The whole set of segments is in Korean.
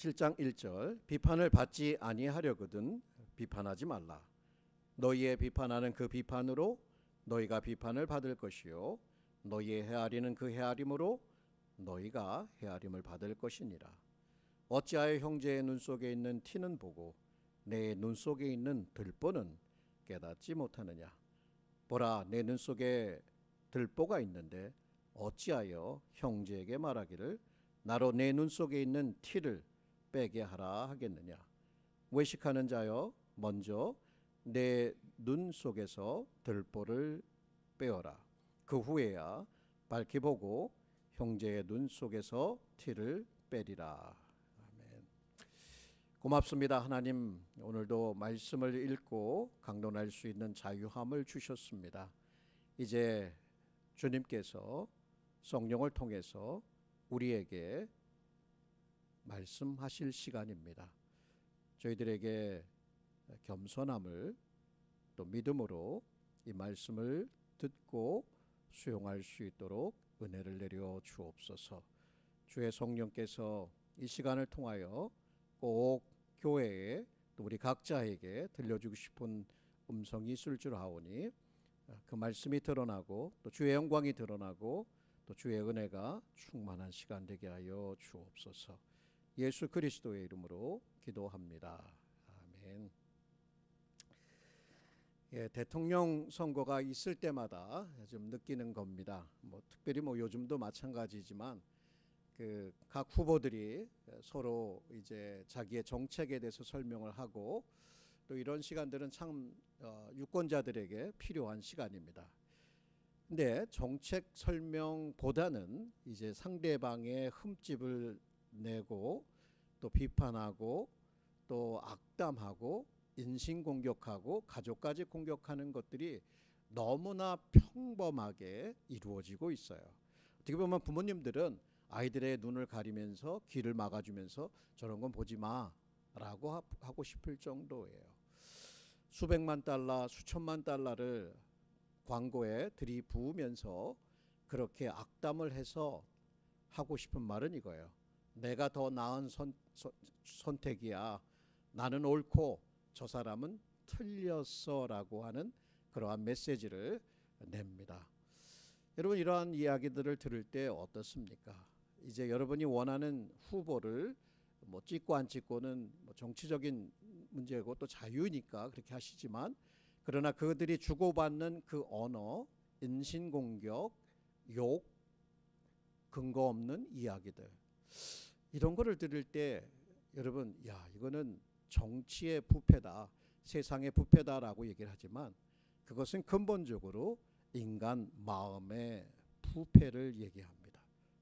7장 1절 비판을 받지 아니하려거든 비판하지 말라. 너희의 비판하는 그 비판으로 너희가 비판을 받을 것이요 너희의 헤아리는 그 헤아림으로 너희가 헤아림을 받을 것이니라. 어찌하여 형제의 눈 속에 있는 티는 보고 내 눈 속에 있는 들보는 깨닫지 못하느냐. 보라, 내 눈 속에 들보가 있는데 어찌하여 형제에게 말하기를 나로 내 눈 속에 있는 티를 빼게 하라 하겠느냐. 외식하는 자여, 먼저 내 눈 속에서 들보를 빼어라. 그 후에야 밝히 보고 형제의 눈 속에서 티를 빼리라. 아멘. 고맙습니다. 하나님, 오늘도 말씀을 읽고 강론할 수 있는 자유함을 주셨습니다. 이제 주님께서 성령을 통해서 우리에게 말씀하실 시간입니다. 저희들에게 겸손함을 또 믿음으로 이 말씀을 듣고 수용할 수 있도록 은혜를 내려 주옵소서. 주의 성령께서 이 시간을 통하여 꼭 교회에 또 우리 각자에게 들려주고 싶은 음성이 있을 줄 아오니 그 말씀이 드러나고 또 주의 영광이 드러나고 또 주의 은혜가 충만한 시간 되게 하여 주옵소서. 예수 그리스도의 이름으로 기도합니다. 아멘. 대통령 선거가 있을 때마다 좀 느끼는 겁니다. 특별히 요즘도 마찬가지지만 그 각 후보들이 서로 이제 자기의 정책에 대해서 설명을 하고 또 이런 시간들은 참 유권자들에게 필요한 시간입니다. 근데 정책 설명보다는 이제 상대방의 흠집을 내고 또 비판하고 또 악담하고 인신공격하고 가족까지 공격하는 것들이 너무나 평범하게 이루어지고 있어요. 어떻게 보면 부모님들은 아이들의 눈을 가리면서 귀를 막아주면서 저런 건 보지 마라고 하고 싶을 정도예요. 수백만 달러, 수천만 달러를 광고에 들이부으면서 그렇게 악담을 해서 하고 싶은 말은 이거예요. 내가 더 나은 선택이야. 나는 옳고 저 사람은 틀렸어라고 하는 그러한 메시지를 냅니다. 여러분, 이러한 이야기들을 들을 때 어떻습니까? 이제 여러분이 원하는 후보를 찍고 안 찍고는 정치적인 문제고 또 자유니까 그렇게 하시지만, 그러나 그들이 주고받는 그 언어, 인신공격, 욕, 근거 없는 이야기들, 이런 거를 들을 때 여러분, 이거는 정치의 부패다, 세상의 부패다라고 얘기를 하지만 그것은 근본적으로 인간 마음의 부패를 얘기합니다.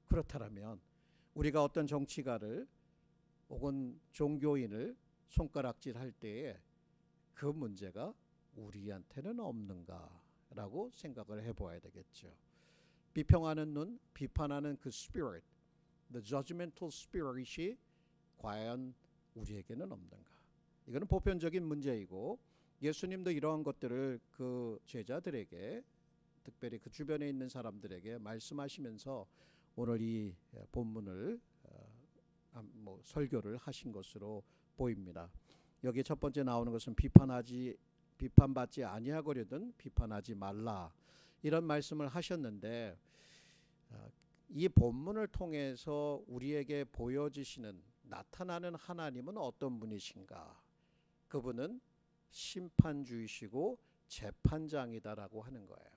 그렇다면 우리가 어떤 정치가를 혹은 종교인을 손가락질할 때에 그 문제가 우리한테는 없는가라고 생각을 해봐야 되겠죠. 비평하는 눈, 비판하는 그 spirit, the judgmental spirit이 과연 우리에게는 없는가? 이거는 보편적인 문제이고, 예수님도 이러한 것들을 그 제자들에게, 특별히 그 주변에 있는 사람들에게 말씀하시면서 오늘 이 본문을 설교를 하신 것으로 보입니다. 여기 첫 번째 나오는 것은 비판받지 아니하거든 비판하지 말라, 이런 말씀을 하셨는데, 이 본문을 통해서 우리에게 보여주시는, 나타나는 하나님은 어떤 분이신가? 그분은 심판주이시고 재판장이다라고 하는 거예요.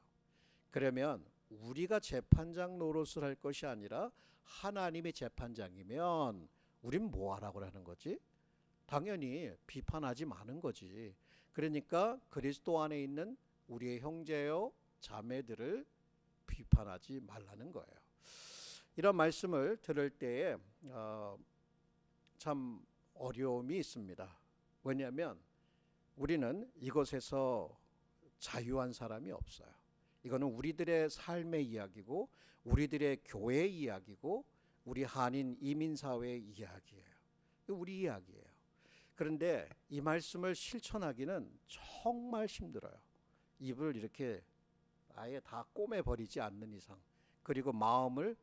그러면 우리가 재판장 노릇을 할 것이 아니라 하나님이 재판장이면 우린 뭐 하라고 하는 거지? 당연히 비판하지 마는 거지. 그러니까 그리스도 안에 있는 우리의 형제요 자매들을 비판하지 말라는 거예요. 이런 말씀을 들을 때에 참 어려움이 있습니다. 왜냐하면 우리는 이것에서 자유한 사람이 없어요. 이거는 우리들의 삶의 이야기고 우리들의 교회의 이야기고 우리 한인 이민사회의 이야기예요. 우리 이야기예요. 그런데 이 말씀을 실천하기는 정말 힘들어요. 입을 이렇게 아예 다 꼬매버리지 않는 이상, 그리고 마음을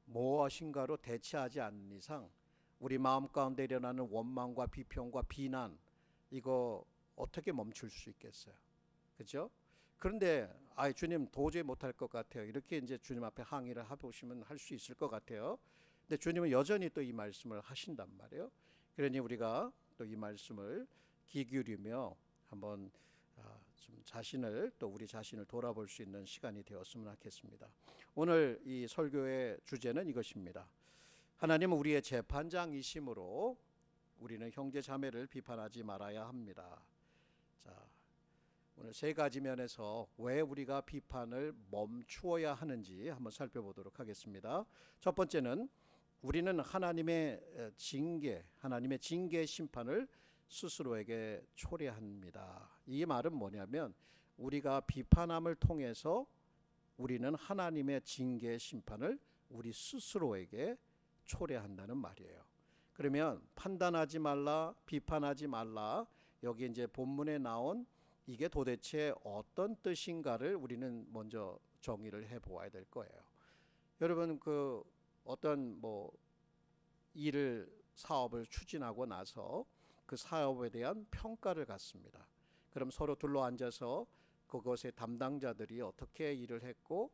무엇인가로 대체하지 않는 이상 우리 마음 가운데 일어나는 원망과 비평과 비난, 이거 어떻게 멈출 수 있겠어요? 그죠? 그런데 주님 도저히 못할 것 같아요. 이렇게 이제 주님 앞에 항의를 해보시면 할 수 있을 것 같아요. 근데 주님은 여전히 또 이 말씀을 하신단 말이에요. 그러니 우리가 또 이 말씀을 귀 기울이며 한번 좀 또 우리 자신을 돌아볼 수 있는 시간이 되었으면 하겠습니다. 오늘 이 설교의 주제는 이것입니다. 하나님은 우리의 재판장이심으로 우리는 형제 자매를 비판하지 말아야 합니다. 자, 오늘 세 가지 면에서 왜 우리가 비판을 멈추어야 하는지 한번 살펴보도록 하겠습니다. 첫 번째는 우리는 하나님의 징계 심판을 스스로에게 초래합니다. 이 말은 뭐냐면 우리가 비판함을 통해서 우리는 하나님의 징계 심판을 우리 스스로에게 초래한다는 말이에요. 그러면 판단하지 말라, 비판하지 말라, 여기 이제 본문에 나온 이게 도대체 어떤 뜻인가를 우리는 먼저 정의를 해보아야 될 거예요. 여러분 어떤 사업을 추진하고 나서 그 사업에 대한 평가를 갖습니다. 그럼 서로 둘러앉아서 그것의 담당자들이 어떻게 일을 했고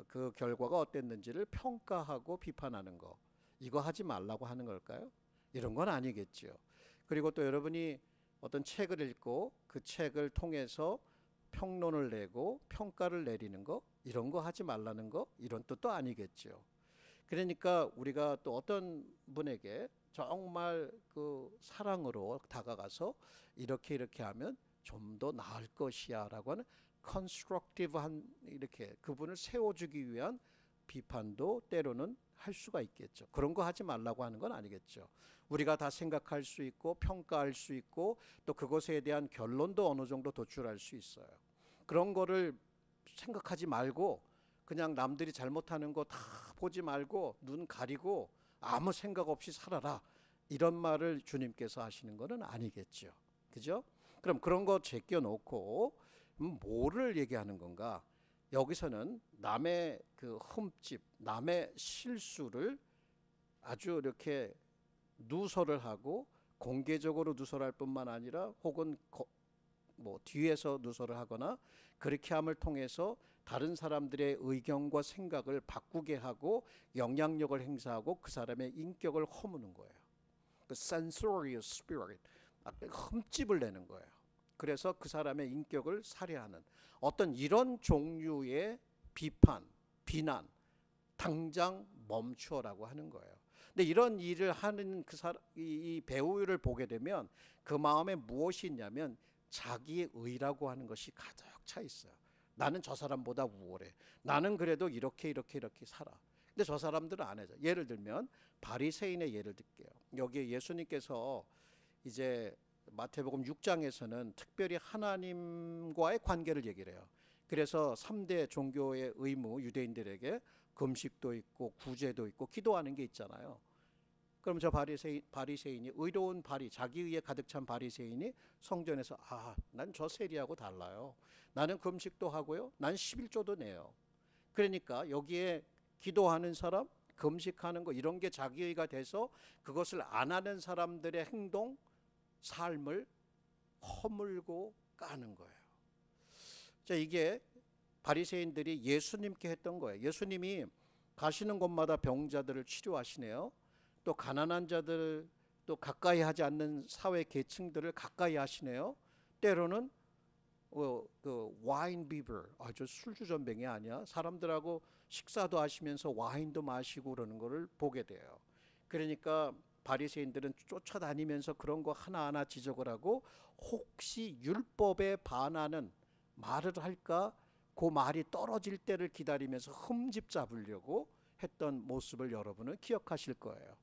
그 결과가 어땠는지를 평가하고 비판하는 거, 이거 하지 말라고 하는 걸까요? 이런 건 아니겠죠. 그리고 또 여러분이 어떤 책을 읽고 그 책을 통해서 평론을 내고 평가를 내리는 거, 이런 거 하지 말라는 거, 이런 뜻도 아니겠죠. 그러니까 우리가 또 어떤 분에게 정말 사랑으로 다가가서 이렇게 하면 좀 더 나을 것이야 라고 하는 컨스트럭티브한, 이렇게 그분을 세워주기 위한 비판도 때로는 할 수가 있겠죠. 그런 거 하지 말라고 하는 건 아니겠죠. 우리가 다 생각할 수 있고 평가할 수 있고 또 그것에 대한 결론도 어느 정도 도출할 수 있어요. 그런 거를 생각하지 말고 그냥 남들이 잘못하는 거 다 보지 말고 눈 가리고 아무 생각 없이 살아라, 이런 말을 주님께서 하시는 것은 아니겠죠. 그죠? 그럼 그런 거 제껴놓고 뭐를 얘기하는 건가? 여기서는 남의 흠집, 남의 실수를 아주 이렇게 누설을 하고 공개적으로 누설할 뿐만 아니라 혹은 뒤에서 누설을 하거나 그렇게 함을 통해서 다른 사람들의 의견과 생각을 바꾸게 하고 영향력을 행사하고 그 사람의 인격을 허무는 거예요. 그 censorious spirit, 흠집을 내는 거예요. 그래서 그 사람의 인격을 살해하는 어떤 이런 종류의 비판, 비난, 당장 멈추어라고 하는 거예요. 근데 이런 일을 하는 이 배우를 보게 되면 그 마음에 무엇이 있냐면 자기의 의라고 하는 것이 가득 차 있어요. 나는 저 사람보다 우월해. 나는 그래도 이렇게 살아. 근데 저 사람들은 안 해줘. 예를 들면 바리새인의 예를 들게요. 여기 예수님께서 이제 마태복음 6장에서는 특별히 하나님과의 관계를 얘기를 해요. 그래서 3대 종교의 의무, 유대인들에게 금식도 있고 구제도 있고 기도하는 게 있잖아요. 그럼 저 바리새인이 의로운 자기의에 가득 찬 바리새인이 성전에서 난 저 세리하고 달라요. 나는 금식도 하고요. 난 11조도 내요. 그러니까 여기에 기도하는 사람, 금식하는 거, 이런 게 자기의가 돼서 그것을 안 하는 사람들의 행동, 삶을 허물고 까는 거예요. 자, 이게 바리새인들이 예수님께 했던 거예요. 예수님이 가시는 곳마다 병자들을 치료하시네요. 또 가난한 자들, 또 가까이 하지 않는 사회 계층들을 가까이 하시네요. 때로는 와인 비버, 저 술주전뱅이 아니야? 사람들하고 식사도 하시면서 와인도 마시고 그러는 거를 보게 돼요. 그러니까 바리새인들은 쫓아다니면서 그런 거 하나하나 지적을 하고 혹시 율법에 반하는 말을 할까? 그 말이 떨어질 때를 기다리면서 흠집 잡으려고 했던 모습을 여러분은 기억하실 거예요.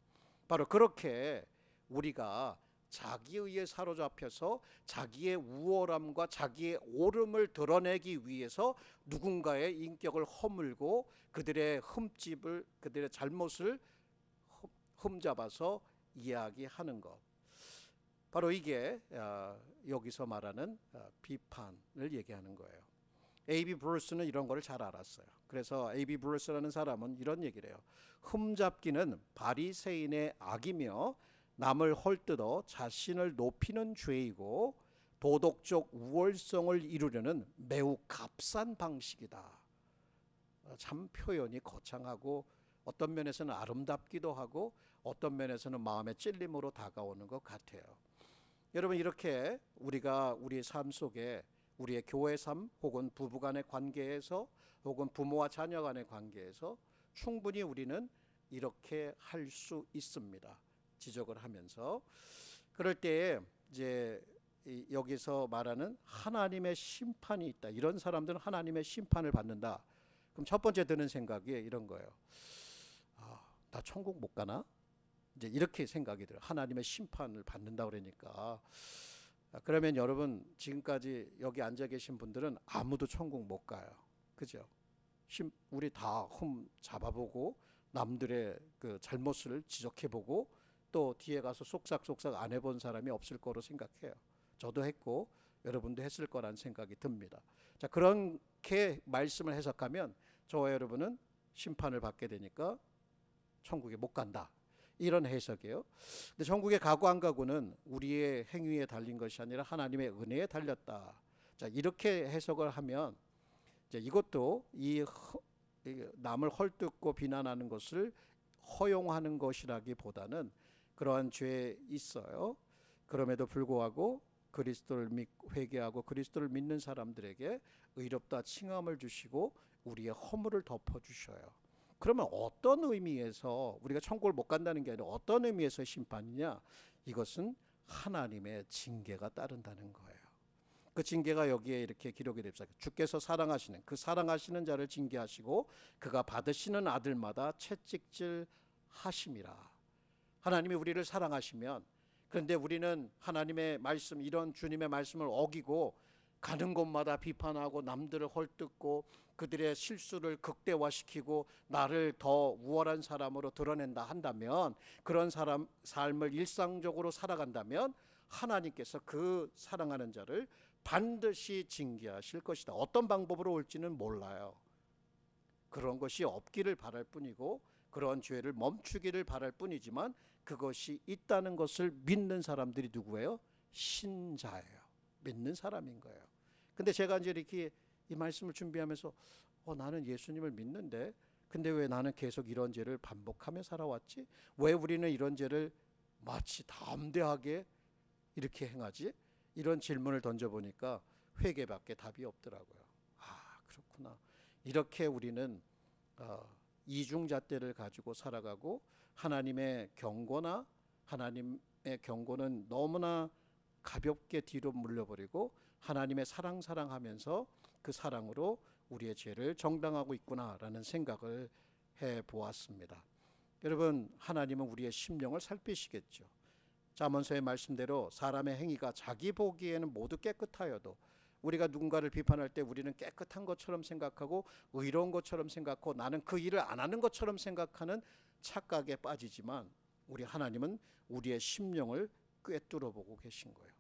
바로 그렇게 우리가 자기의에 사로잡혀서 자기의 우월함과 자기의 옳음을 드러내기 위해서 누군가의 인격을 허물고 그들의 흠집을, 그들의 잘못을 흠잡아서 이야기하는 것, 바로 이게 여기서 말하는 비판을 얘기하는 거예요. A.B. 브루스는 이런 거를 잘 알았어요. 그래서 A.B. 브루스라는 사람은 이런 얘기를 해요. 흠잡기는 바리새인의 악이며 남을 헐뜯어 자신을 높이는 죄이고 도덕적 우월성을 이루려는 매우 값싼 방식이다. 참 표현이 거창하고 어떤 면에서는 아름답기도 하고 어떤 면에서는 마음의 찔림으로 다가오는 것 같아요. 여러분, 이렇게 우리가 우리 삶 속에 우리의 교회 삶 혹은 부부간의 관계에서 혹은 부모와 자녀 간의 관계에서 충분히 우리는 이렇게 할 수 있습니다. 지적을 하면서. 그럴 때에 이제 여기서 말하는 하나님의 심판이 있다. 이런 사람들은 하나님의 심판을 받는다. 그럼 첫 번째 드는 생각이 이런 거예요. 나 천국 못 가나? 이제 이렇게 생각이 들어요. 하나님의 심판을 받는다 그러니까. 그러면 여러분, 지금까지 여기 앉아 계신 분들은 아무도 천국 못 가요. 그죠? 우리 다 흠 잡아보고 남들의 그 잘못을 지적해보고 또 뒤에 가서 쏙싹쏙싹 안 해본 사람이 없을 거로 생각해요. 저도 했고 여러분도 했을 거란 생각이 듭니다. 자, 그렇게 말씀을 해석하면 저와 여러분은 심판을 받게 되니까 천국에 못 간다. 이런 해석이에요. 근데 천국에 가고 안 가고는 우리의 행위에 달린 것이 아니라 하나님의 은혜에 달렸다. 자, 이렇게 해석을 하면 이제 이것도 이 남을 헐뜯고 비난하는 것을 허용하는 것이라기보다는 그러한 죄에 있어요. 그럼에도 불구하고 그리스도를 회개하고 그리스도를 믿는 사람들에게 의롭다 칭함을 주시고 우리의 허물을 덮어주셔요. 그러면 어떤 의미에서 우리가 천국을 못 간다는 게 아니라 어떤 의미에서 심판이냐? 이것은 하나님의 징계가 따른다는 거예요. 그 징계가 여기에 이렇게 기록이 됩니다. 주께서 사랑하시는 그 사랑하시는 자를 징계하시고 그가 받으시는 아들마다 채찍질 하심이라. 하나님이 우리를 사랑하시면, 그런데 우리는 하나님의 말씀, 이런 주님의 말씀을 어기고 가는 곳마다 비판하고 남들을 헐뜯고 그들의 실수를 극대화시키고 나를 더 우월한 사람으로 드러낸다 한다면, 그런 사람 삶을 일상적으로 살아간다면 하나님께서 그 사랑하는 자를 반드시 징계하실 것이다. 어떤 방법으로 올지는 몰라요. 그런 것이 없기를 바랄 뿐이고 그런 죄를 멈추기를 바랄 뿐이지만 그것이 있다는 것을 믿는 사람들이 누구예요? 신자예요. 믿는 사람인 거예요. 근데 제가 이제 이렇게 이 말씀을 준비하면서 나는 예수님을 믿는데 근데 왜 나는 계속 이런 죄를 반복하며 살아왔지? 왜 우리는 이런 죄를 마치 담대하게 이렇게 행하지? 이런 질문을 던져보니까 회개밖에 답이 없더라고요. 그렇구나. 이렇게 우리는 이중잣대를 가지고 살아가고 하나님의 경고나 하나님의 경고는 너무나 가볍게 뒤로 물려버리고 하나님의 사랑하면서 그 사랑으로 우리의 죄를 정당하고 있구나라는 생각을 해보았습니다. 여러분, 하나님은 우리의 심령을 살피시겠죠. 잠언서의 말씀대로 사람의 행위가 자기 보기에는 모두 깨끗하여도, 우리가 누군가를 비판할 때 우리는 깨끗한 것처럼 생각하고 의로운 것처럼 생각하고 나는 그 일을 안 하는 것처럼 생각하는 착각에 빠지지만 우리 하나님은 우리의 심령을 꿰뚫어 보고 계신 거예요.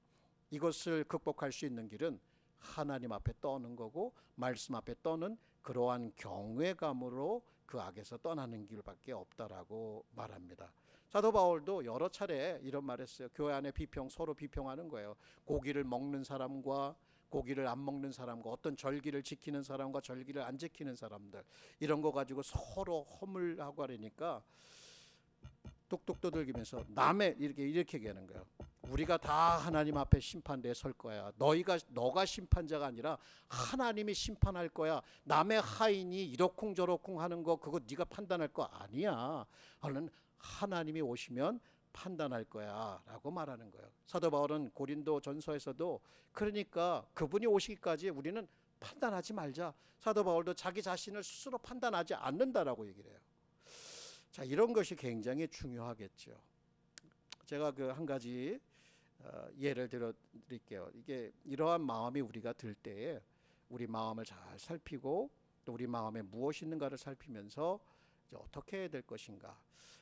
이것을 극복할 수 있는 길은 하나님 앞에 떠는 거고 말씀 앞에 떠는 그러한 경외감으로 그 악에서 떠나는 길밖에 없다라고 말합니다. 사도 바울도 여러 차례 이런 말했어요. 교회 안에 서로 비평하는 거예요. 고기를 먹는 사람과 고기를 안 먹는 사람과 어떤 절기를 지키는 사람과 절기를 안 지키는 사람들, 이런 거 가지고 서로 허물하고 하려니까 뚝뚝 두들기면서 남의 이렇게 얘기하는 거예요. 우리가 다 하나님 앞에 심판대에 설 거야. 너가 심판자가 아니라 하나님이 심판할 거야. 남의 하인이 이러쿵저러쿵 하는 거 그거 네가 판단할 거 아니야. 하는 하나님이 오시면 판단할 거야 라고 말하는 거예요. 사도 바울은 고린도 전서에서도 그러니까 그분이 오시기까지 우리는 판단하지 말자. 사도 바울도 자기 자신을 스스로 판단하지 않는다라고 얘기를 해요. 자, 이런 것이 굉장히 중요하겠죠. 제가 그 한 가지 예를 들어 드릴게요. 이게 이러한 마음이 우리가 들 때에 우리 마음을 잘 살피고 또 우리 마음에 무엇이 있는가를 살피면서 이제 어떻게 해야 될 것인가.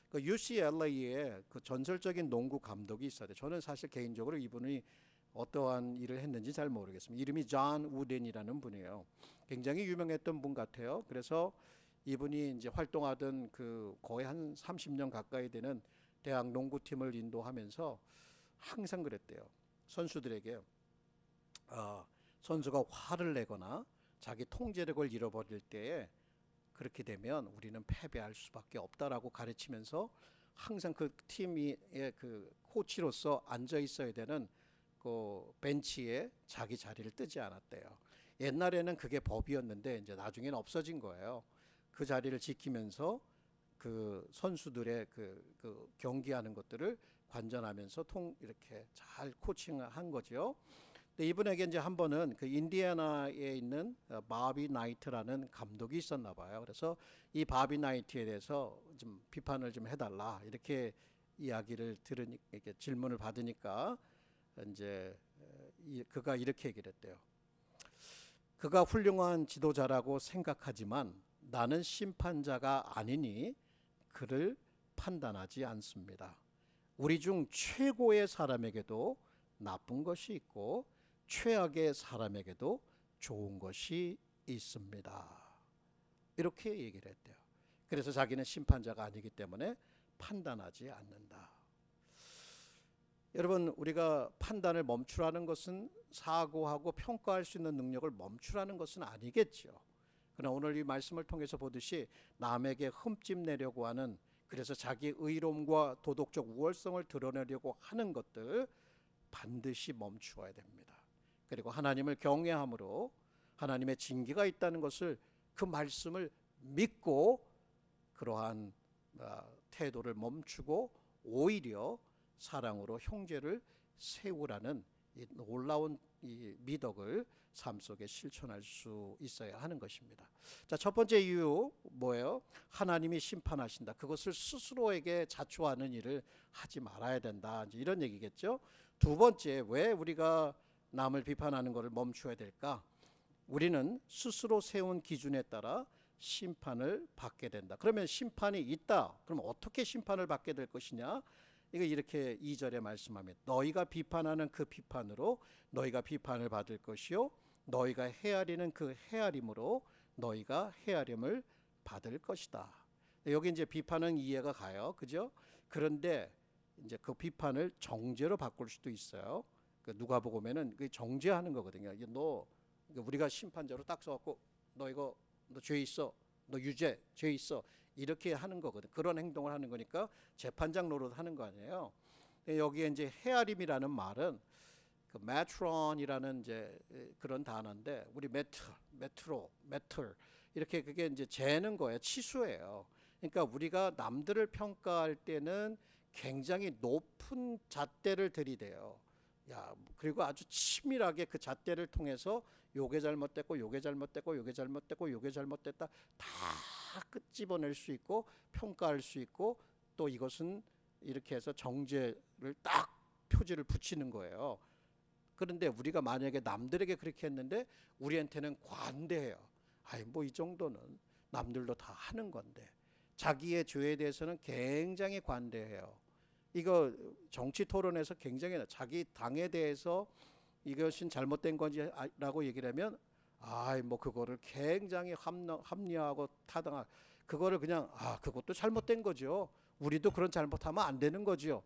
그 UCLA에 그 전설적인 농구 감독이 있어요. 저는 사실 개인적으로 이분이 어떠한 일을 했는지 잘 모르겠습니다. 이름이 존 우덴이라는 분이에요. 굉장히 유명했던 분 같아요. 그래서 이분이 이제 활동하던 그 거의 한 30년 가까이 되는 대학 농구팀을 인도하면서 항상 그랬대요. 선수들에게 선수가 화를 내거나 자기 통제력을 잃어버릴 때에 그렇게 되면 우리는 패배할 수밖에 없다라고 가르치면서 항상 그 팀의 그 코치로서 앉아 있어야 되는 그 벤치에 자기 자리를 뜨지 않았대요. 옛날에는 그게 법이었는데 이제 나중에는 없어진 거예요. 그 자리를 지키면서 그 선수들의 그 경기하는 것들을 관전하면서 이렇게 잘 코칭한 거죠. 근데 이분에게 이제 한 번은 그 인디애나에 있는 바비 나이트라는 감독이 있었나 봐요. 그래서 이 바비 나이트에 대해서 좀 비판을 좀 해달라 이렇게 이야기를 들으니까 이렇게 질문을 받으니까 이제 그가 이렇게 얘기를 했대요. 그가 훌륭한 지도자라고 생각하지만 나는 심판자가 아니니 그를 판단하지 않습니다. 우리 중 최고의 사람에게도 나쁜 것이 있고 최악의 사람에게도 좋은 것이 있습니다. 이렇게 얘기를 했대요. 그래서 자기는 심판자가 아니기 때문에 판단하지 않는다. 여러분, 우리가 판단을 멈추라는 것은 사고하고 평가할 수 있는 능력을 멈추라는 것은 아니겠죠. 그러나 오늘 이 말씀을 통해서 보듯이 남에게 흠집 내려고 하는, 그래서 자기 의로움과 도덕적 우월성을 드러내려고 하는 것들 반드시 멈추어야 됩니다. 그리고 하나님을 경외함으로 하나님의 징계가 있다는 것을, 그 말씀을 믿고 그러한 태도를 멈추고 오히려 사랑으로 형제를 세우라는 이 놀라운 이 미덕을 삶 속에 실천할 수 있어야 하는 것입니다. 자, 첫 번째 이유 뭐예요? 하나님이 심판하신다. 그것을 스스로에게 자초하는 일을 하지 말아야 된다. 이제 이런 얘기겠죠. 두 번째, 왜 우리가 남을 비판하는 것을 멈춰야 될까? 우리는 스스로 세운 기준에 따라 심판을 받게 된다. 그러면 심판이 있다. 그럼 어떻게 심판을 받게 될 것이냐? 이거 이렇게 2절에 말씀합니다. 너희가 비판하는 그 비판으로 너희가 비판을 받을 것이요 너희가 헤아리는 그 헤아림으로 너희가 헤아림을 받을 것이다. 여기 이제 비판은 이해가 가요. 그죠? 그런데 이제 그 비판을 정죄로 바꿀 수도 있어요. 그 누가복음에는 그 정죄하는 거거든요. 너 우리가 심판자로 딱 써갖고 너 이거 너 죄 있어, 너 유죄, 죄 있어, 이렇게 하는 거거든. 그런 행동을 하는 거니까 재판장 노릇 하는 거 아니에요. 여기에 이제 헤아림이라는 말은 그 메트론이라는 이제 그런 단어인데, 우리 메틀 이렇게 그게 이제 재는 거예요. 치수예요. 그러니까 우리가 남들을 평가할 때는 굉장히 높은 잣대를 들이대요. 그리고 아주 치밀하게 그 잣대를 통해서 요게 잘못됐고 요게 잘못됐고 요게 잘못됐고 요게 잘못됐다 다 끄집어낼 수 있고 평가할 수 있고, 또 이것은 이렇게 해서 정죄를 딱 표지를 붙이는 거예요. 그런데 우리가 만약에 남들에게 그렇게 했는데 우리한테는 관대해요. 뭐 이 정도는 남들도 다 하는 건데. 자기의 죄에 대해서는 굉장히 관대해요. 이거 정치 토론에서 굉장히 자기 당에 대해서 이것은 잘못된 건지라고 얘기를 하면 뭐 그거를 굉장히 합리화하고 타당하고 그거를 그냥 그것도 잘못된 거죠. 우리도 그런 잘못하면 안 되는 거죠.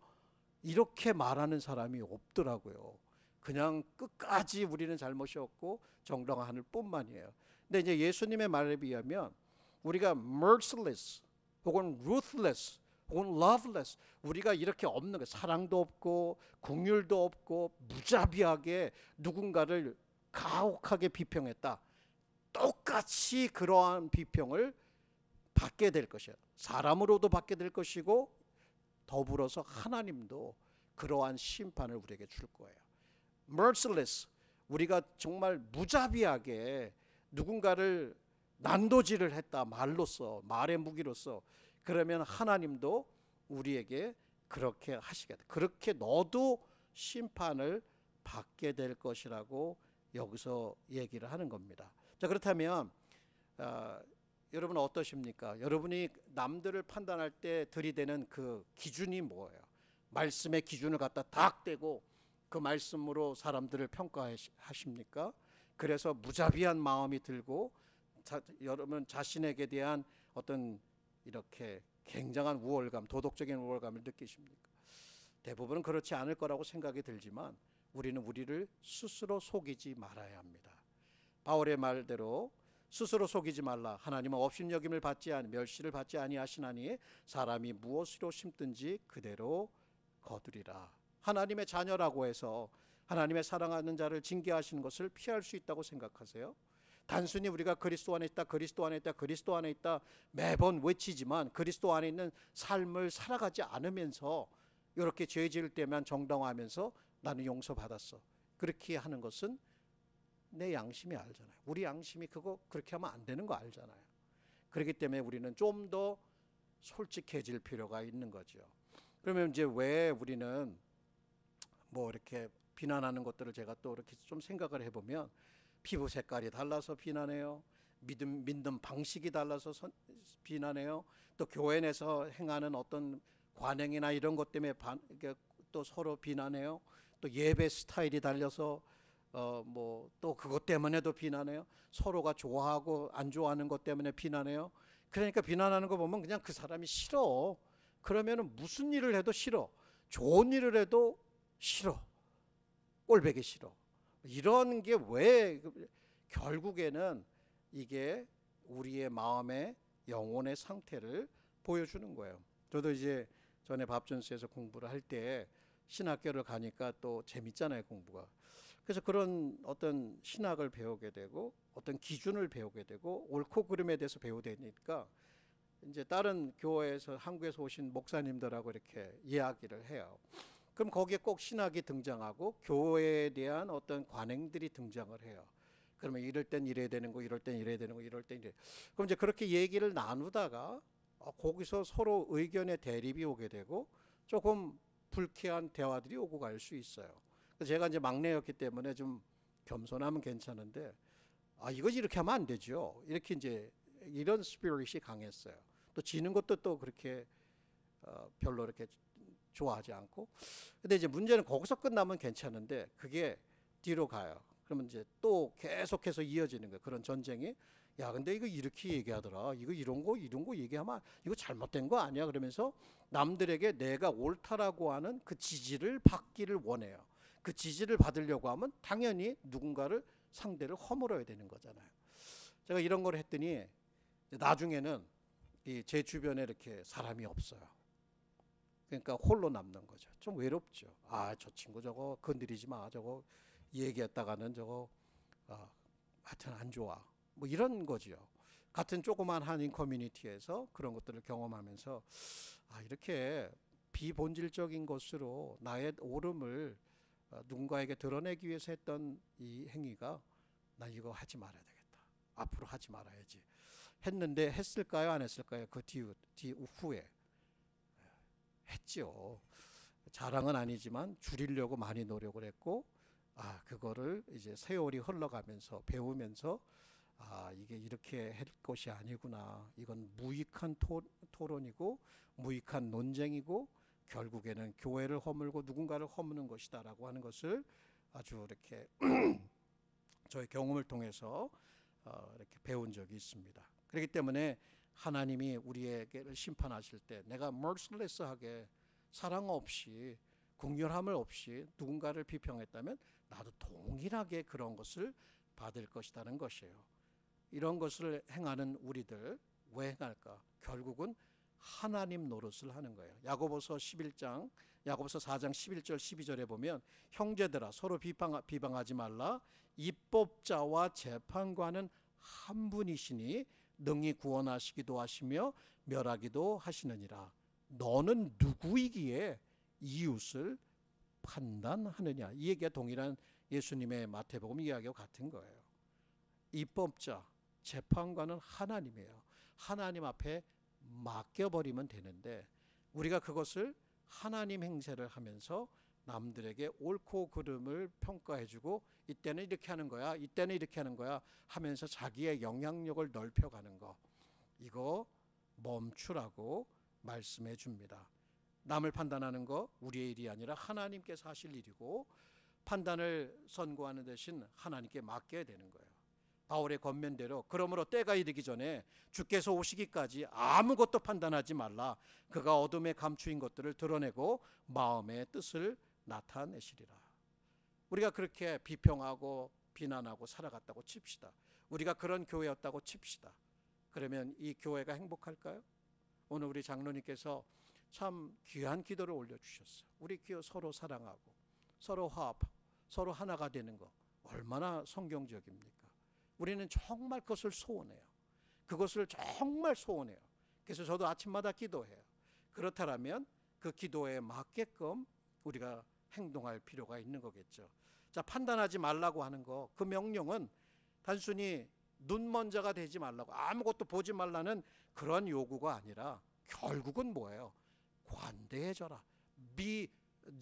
이렇게 말하는 사람이 없더라고요. 그냥 끝까지 우리는 잘못이 없고 정당할 뿐만이에요. 근데 이제 예수님의 말에 비하면 우리가 merciless 혹은 ruthless 혹은 loveless, 우리가 이렇게 없는 거예요. 사랑도 없고 긍휼도 없고 무자비하게 누군가를 가혹하게 비평했다. 똑같이 그러한 비평을 받게 될 것이에요. 사람으로도 받게 될 것이고 더불어서 하나님도 그러한 심판을 우리에게 줄 거예요. merciless, 우리가 정말 무자비하게 누군가를 난도질을 했다. 말로써, 말의 무기로써. 그러면 하나님도 우리에게 그렇게 하시겠다. 그렇게 너도 심판을 받게 될 것이라고 여기서 얘기를 하는 겁니다. 자, 그렇다면 여러분 어떠십니까? 여러분이 남들을 판단할 때 들이대는 그 기준이 뭐예요? 말씀의 기준을 갖다 딱 대고 그 말씀으로 사람들을 평가하십니까? 그래서 무자비한 마음이 들고 여러분 자신에게 대한 어떤 이렇게 굉장한 우월감, 도덕적인 우월감을 느끼십니까? 대부분은 그렇지 않을 거라고 생각이 들지만 우리는 우리를 스스로 속이지 말아야 합니다. 바울의 말대로 스스로 속이지 말라. 하나님은 업신여김을 받지 아니 멸시를 받지 아니하시나니 사람이 무엇으로 심든지 그대로 거두리라. 하나님의 자녀라고 해서 하나님의 사랑하는 자를 징계하시는 것을 피할 수 있다고 생각하세요? 단순히 우리가 그리스도 안에 있다, 그리스도 안에 있다, 그리스도 안에 있다 매번 외치지만 그리스도 안에 있는 삶을 살아가지 않으면서 이렇게 죄 지을 때만 정당화하면서 나는 용서받았어, 그렇게 하는 것은 내 양심이 알잖아요. 우리 양심이 그거 그렇게 하면 안 되는 거 알잖아요. 그렇기 때문에 우리는 좀 더 솔직해질 필요가 있는 거죠. 그러면 이제 왜 우리는 뭐 이렇게 비난하는 것들을 제가 또 이렇게 좀 생각을 해보면 피부 색깔이 달라서 비난해요. 믿는 방식이 달라서 비난해요. 또 교회 내에서 행하는 어떤 관행이나 이런 것 때문에 또 서로 비난해요. 또 예배 스타일이 달려서 뭐 또 그것 때문에도 비난해요. 서로가 좋아하고 안 좋아하는 것 때문에 비난해요. 그러니까 비난하는 거 보면 그냥 그 사람이 싫어. 그러면은 무슨 일을 해도 싫어. 좋은 일을 해도 싫어. 꼴보기 싫어. 이런 게 왜 결국에는 이게 우리의 마음의 영혼의 상태를 보여주는 거예요. 저도 이제 전에 밥전수에서 공부를 할 때 신학교를 가니까 또 재밌잖아요, 공부가. 그래서 그런 어떤 신학을 배우게 되고 어떤 기준을 배우게 되고 옳고 그름에 대해서 배우게 되니까 이제 다른 교회에서 한국에서 오신 목사님들하고 이렇게 이야기를 해요. 그럼 거기에 꼭 신학이 등장하고 교회에 대한 어떤 관행들이 등장을 해요. 그러면 이럴 땐 이래야 되는 거, 이럴 땐 이래야 되는 거, 이럴 땐 이래. 그럼 이제 그렇게 얘기를 나누다가 거기서 서로 의견의 대립이 오게 되고 조금 불쾌한 대화들이 오고 갈 수 있어요. 그래서 제가 이제 막내였기 때문에 좀 겸손하면 괜찮은데 이거 이렇게 하면 안 되죠. 이렇게 이제 이런 스피릿이 강했어요. 또 지는 것도 또 그렇게 별로 이렇게 좋아하지 않고. 근데 이제 문제는 거기서 끝나면 괜찮은데 그게 뒤로 가요. 그러면 이제 또 계속해서 이어지는 거예요. 그런 전쟁이. 야, 근데 이거 이렇게 얘기하더라. 이거 이런 거 얘기하면 이거 잘못된 거 아니야? 그러면서 남들에게 내가 옳다라고 하는 그 지지를 받기를 원해요. 그 지지를 받으려고 하면 당연히 누군가를 상대를 허물어야 되는 거잖아요. 제가 이런 걸 했더니 나중에는 제 주변에 이렇게 사람이 없어요. 그러니까 홀로 남는 거죠. 좀 외롭죠. 저 친구 저거 건드리지 마. 저거 얘기했다가는 저거 하여튼 안 좋아. 뭐 이런 거죠. 같은 조그만 한인 커뮤니티에서 그런 것들을 경험하면서 이렇게 비본질적인 것으로 나의 옳음을 누군가에게 드러내기 위해서 했던 이 행위가 나 이거 하지 말아야 되겠다. 앞으로 하지 말아야지. 했는데 했을까요? 안 했을까요? 그 후에 했죠. 자랑은 아니지만 줄이려고 많이 노력을 했고 그거를 이제 세월이 흘러가면서 배우면서 이게 이렇게 할 것이 아니구나. 이건 무익한 토론이고 무익한 논쟁이고 결국에는 교회를 허물고 누군가를 허무는 것이다라고 하는 것을 아주 이렇게 저의 경험을 통해서 이렇게 배운 적이 있습니다. 그렇기 때문에 하나님이 우리에게 심판하실 때 내가 merciless하게 사랑 없이 긍휼함을 없이 누군가를 비평했다면 나도 동일하게 그런 것을 받을 것이라는 것이에요. 이런 것을 행하는 우리들 왜 행할까? 결국은 하나님 노릇을 하는 거예요. 야고보서 4장 11절 12절에 보면 형제들아 서로 비방하지 말라. 입법자와 재판관은 한 분이시니 능히 구원하시기도 하시며 멸하기도 하시느니라. 너는 누구이기에 이웃을 판단하느냐. 이 얘기가 동일한 예수님의 마태복음 이야기와 같은 거예요. 입법자, 재판관은 하나님이에요. 하나님 앞에 맡겨버리면 되는데 우리가 그것을 하나님 행세를 하면서 남들에게 옳고 그름을 평가해주고 이때는 이렇게 하는 거야, 이때는 이렇게 하는 거야 하면서 자기의 영향력을 넓혀가는 거, 이거 멈추라고 말씀해 줍니다. 남을 판단하는 거 우리의 일이 아니라 하나님께서 하실 일이고 판단을 선고하는 대신 하나님께 맡겨야 되는 거예요. 바울의 권면대로 그러므로 때가 이르기 전에 주께서 오시기까지 아무것도 판단하지 말라. 그가 어둠에 감추인 것들을 드러내고 마음의 뜻을 나타내시리라. 우리가 그렇게 비평하고 비난하고 살아갔다고 칩시다. 우리가 그런 교회였다고 칩시다. 그러면 이 교회가 행복할까요? 오늘 우리 장로님께서 참 귀한 기도를 올려주셨어요. 우리 교회 서로 사랑하고 서로 화합하고 서로 하나가 되는 거 얼마나 성경적입니까? 우리는 정말 그것을 소원해요. 그것을 정말 소원해요. 그래서 저도 아침마다 기도해요. 그렇다면 그 기도에 맞게끔 우리가 행동할 필요가 있는 거겠죠. 자, 판단하지 말라고 하는 거, 그 명령은 단순히 눈먼저가 되지 말라고, 아무것도 보지 말라는 그런 요구가 아니라 결국은 뭐예요? 관대해져라. Be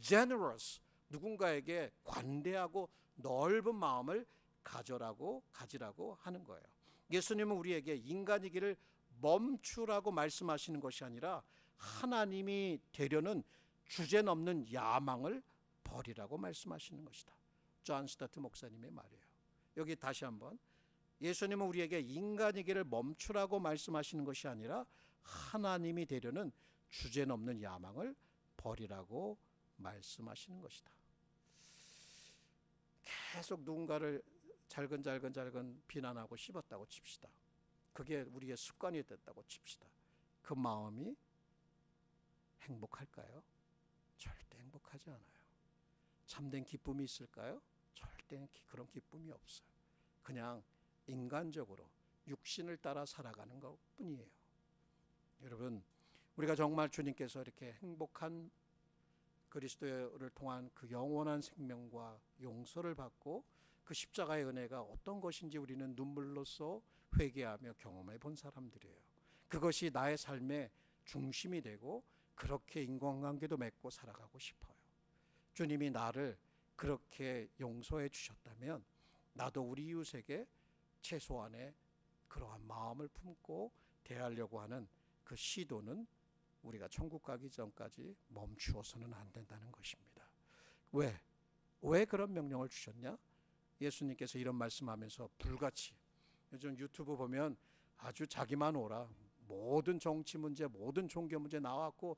generous. 누군가에게 관대하고 넓은 마음을 가지라고 하는 거예요. 예수님은 우리에게 인간이기를 멈추라고 말씀하시는 것이 아니라 하나님이 되려는 주제넘는 야망을 버리라고 말씀하시는 것이다. 존 스타트 목사님의 말이에요. 여기 다시 한번, 예수님은 우리에게 인간이기를 멈추라고 말씀하시는 것이 아니라 하나님이 되려는 주제넘는 야망을 버리라고 말씀하시는 것이다. 계속 누군가를 잘근 비난하고 씹었다고 칩시다. 그게 우리의 습관이 됐다고 칩시다. 그 마음이 행복할까요? 절대 행복하지 않아요. 참된 기쁨이 있을까요? 절대 그런 기쁨이 없어요. 그냥 인간적으로 육신을 따라 살아가는 것뿐이에요. 여러분, 우리가 정말 주님께서 이렇게 행복한 그리스도를 통한 그 영원한 생명과 용서를 받고 그 십자가의 은혜가 어떤 것인지 우리는 눈물로써 회개하며 경험해 본 사람들이에요. 그것이 나의 삶의 중심이 되고 그렇게 인간관계도 맺고 살아가고 싶어요. 주님이 나를 그렇게 용서해 주셨다면 나도 우리 이웃에게 최소한의 그러한 마음을 품고 대하려고 하는 그 시도는 우리가 천국 가기 전까지 멈추어서는 안 된다는 것입니다. 왜 그런 명령을 주셨냐? 예수님께서 이런 말씀하면서 불같이, 요즘 유튜브 보면 아주 자기만 오라, 모든 정치 문제, 모든 종교 문제 나왔고